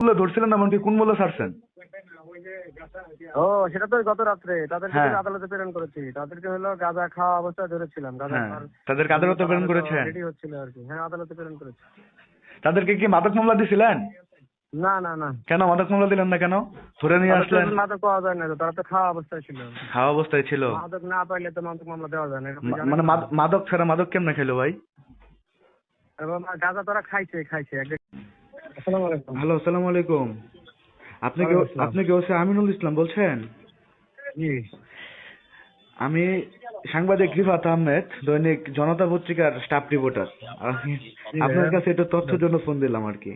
মূল্যে ধরছিলেন এমনকি কোন মূল্যে ছাড়ছেন? ও সেটা তো গত রাত্রে তাদেরকে হ্যাঁ। আদালতে প্রেরণ করেছি। তাদেরকে হলো গাঁজা খাওয়া অবস্থায় ধরেছিলাম। গাঁজা হ্যাঁ, খাওয়ার তাদেরকে আদালতে প্রেরণ করেছেন? রেডি হচ্ছিল আর কি। হ্যাঁ, আদালতে প্রেরণ করেছি। তাদেরকে কি মাদক মামলা দিছিলেন? না না না, কেন মাদক মামলা দিলেন না কেন? ধরে নিয়ে তাদের তো আসলেন? এখন মাদক পাওয়া যায় না তো, তারা তো খাওয়া অবস্থায় ছিল। খাওয়া অবস্থায় ছিল? মাদক না পাইলে তো মাদক মামলা দেওয়া যায় না, এটা আপনি জানেন মানে না? মাদক ছাড়া মাদক কেমনে খেলো ভাই? এবং গাঁজা তারা খাইছে আসসালামু আলাইকুম। হ্যালো, আসসালামু আলাইকুম। আপনি কি ওয়ালাইকুম আসসালাম। আপনি কি ওসি আমিনুল ইসলাম বলছেন? জি আমি সাংবাদিক রিফাত আহমেদ, দৈনিক জনতা পত্রিকার স্টাফ রিপোর্টার। আপনার ভাইয়া। কাছে একটু তথ্যের জন্য ফোন দিলাম আর কি।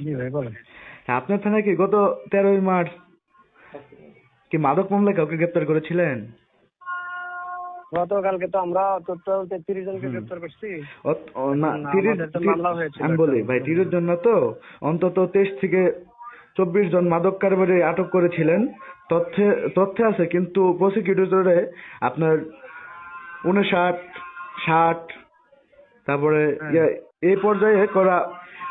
জি ভাই বলেন। আপনার থানায় কি গত 13ই মার্চ কি মাদক মামলায় কাউকে গ্রেপ্তার করেছিলেন? গতকালকে তো আমরা টোটাল 33 জনকে গ্রেফতার করছি। না, আমাদের তো মামলা হয়েছিল আমি বলি ভাই 30 জন না তো, অন্তত 23 থেকে 24 জন মাদক কারবারি আটক করেছিলেন। তথ্যে আছে, কিন্তু প্রসিকিউটরে আপনার 59, 60, তারপরে এই পর্যায়ে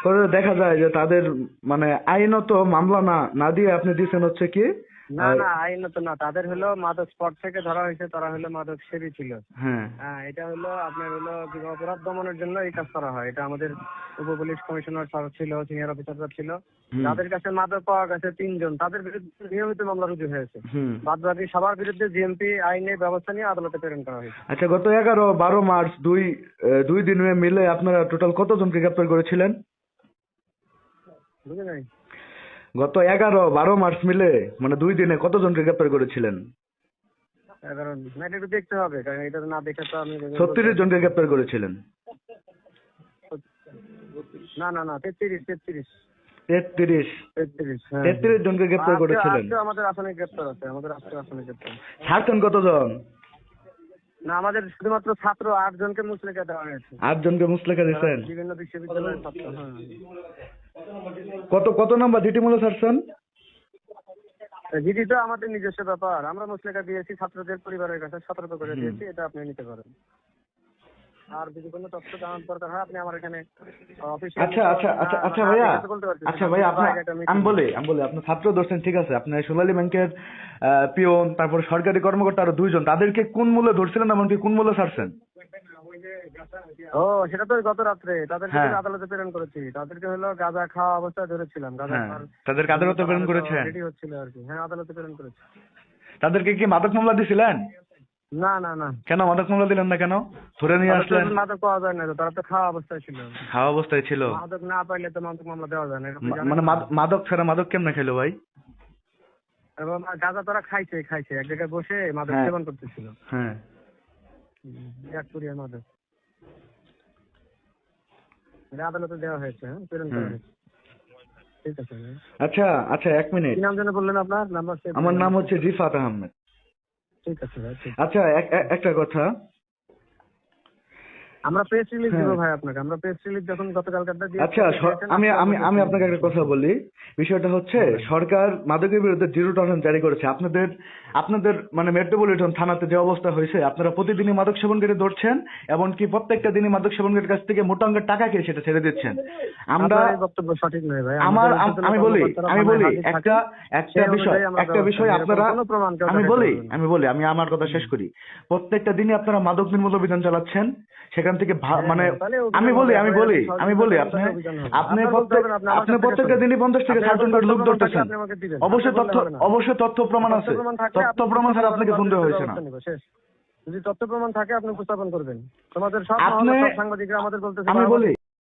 করে দেখা যায় যে তাদের মানে আইনত মামলা না দিয়ে আপনি দিচ্ছেন হচ্ছে কি না না, আইনত না, তাদের হলো মাদক স্পট থেকে ধরা হয়েছে, তারা হলো মাদক সেবী ছিল। হ্যাঁ হ্যাঁ, এটা হলো আপনার হলো অপরাধ দমনের জন্য এই কাজ করা হয়। এটা আমাদের উপ পুলিশ কমিশনার স্যার ছিল, সিনিয়র অফিসাররা ছিল। তাদের কাছে মাদক পাওয়া গেছে 3 জন, তাদের বিরুদ্ধে নিয়মিত মামলা রুজু হয়েছে। বাদ বাকি সবার বিরুদ্ধে জিএমপি আইনে ব্যবস্থা নিয়ে আদালতে প্রেরণ করা হয়েছে। আচ্ছা, গত 11-12 মার্চ দুই দিন মিলে আপনারা টোটাল কতজনকে গ্রেপ্তার করেছিলেন? বুঝে নাই। গত 11-12 মার্চ মিলে মানে 2 দিনে কতজনকে গ্রেপ্তার করেছিলেন? 11 না, এটা একটু দেখতে হবে, কারণ এটা না দেখে তো আমি 36 জনকে গ্রেপ্তার করেছিলেন। না না না 33 33 হ্যাঁ 33 জনকে গ্রেপ্তার করেছিলেন। আজকে আমাদের আসামে গ্রেপ্তার আছে, আমাদের আজকে আসামে গ্রেপ্তার। ছাড়ছেন কতজন? না, আমাদের শুধুমাত্র ছাত্র 8 জনকে মুচলেকা দেওয়া হয়েছে। 8 জনকে মুচলেকা দিয়েছেন? বিভিন্ন বিশ্ববিদ্যালয়ের ছাত্র। হ্যাঁ, কত নাম্বার ডিটি মূল্য ছাড়ছেন? জিডি তো আমাদের নিজস্ব ব্যাপার, আমরা মুচলেকা দিয়েছি ছাত্রদের পরিবারের কাছে, সতর্ক করে দিয়েছি, এটা আপনি নিতে পারেন। আর যদি কোনো তথ্য জানার দরকার হয় আপনি আমার এখানে অফিসে। আচ্ছা ভাইয়া, আমি বলি আপনি ছাত্র ধরছেন, ঠিক আছে, আপনি সোনালী ব্যাংকের পিয়ন, তারপর সরকারি কর্মকর্তা আরো 2 জন, তাদেরকে কোন মূল্যে ধরছিলেন এমনকি কোন মূল্যে ছাড়ছেন? ও সেটা তো গত রাত্রে তাদেরকে আদালতে প্রেরণ করেছি। তাদেরকে হলো গাঁজা খাওয়া অবস্থায় ধরেছিলাম। গাঁজা খাওয়ার তাদেরকে আদালতে প্রেরণ করেছেন? রেডি হচ্ছিল আর কি। হ্যাঁ, আদালতে প্রেরণ করেছি। তাদেরকে কি মাদক মামলা দিছিলেন? না না না, কেন মাদক মামলা দিলেন না কেন? ধরে নিয়ে আসলেন? মাদক পাওয়া যায় না তো, তারা তো খাওয়া অবস্থায় ছিল। খাওয়া অবস্থায় ছিল? মাদক না পাইলে তো মাদক মামলা দেওয়া যায় না, এটা আপনি জানেন মানে না? মাদক ছাড়া মাদক কেমনে খেলো ভাই? এবং গাঁজা তারা খাইছে এক জায়গায় বসে মাদক সেবন করতেছিল। হ্যাঁ, এক পুরিয়া মাদক এটা আদালতে দেওয়া হয়েছে। হ্যাঁ, প্রেরণ করা হয়েছে। ঠিক আছে। আচ্ছা 1 মিনিট। কি নাম যেন বললেন আপনার? Number save. আমার নাম হচ্ছে রিফাত আহমেদ। ঠিক আছে ভাই। আচ্ছা, একটা কথা, আমরা প্রেস রিলিজ দিব ভাই আপনাকে। আমরা প্রেস রিলিজ যখন গতকালকারটা দিয়ে আচ্ছা আমি আপনাকে একটা কথা বলি। বিষয়টা হচ্ছে সরকার মাদকের বিরুদ্ধে 0 টলারেন্স জারি করেছে। আপনাদের মানে মেট্রোপলিটন থানাতে যে অবস্থা হয়েছে, আপনারা প্রতিদিনই মাদক সেবনকারী ধরছেন, এমনকি প্রত্যেকটা দিনই মাদক সেবনকারীর কাছ থেকে মোটা অঙ্কের টাকা খেয়ে সেটা ছেড়ে দিচ্ছেন। আমরা বক্তব্য সঠিক নয় ভাই। আমি বলি একটা বিষয় আপনারা, আমি আমার কথা শেষ করি। প্রত্যেকটা দিনই আপনারা মাদক নির্মূল অভিযান চালাচ্ছেন, সেখান থেকে মানে আমি বলি আপনি প্রত্যেকটা দিনই 50 থেকে 60 জন করে লোক ধরতেছেন। অবশ্যই তথ্য প্রমাণ আছে। তথ্য প্রমাণ ছাড়া আপনাকে সন্দেহ হয়েছে না। যদি তথ্য প্রমাণ থাকে আপনি উপস্থাপন করবেন। তোমাদের সব সাংবাদিকরা আমাদের বলতেছে, আমি বলি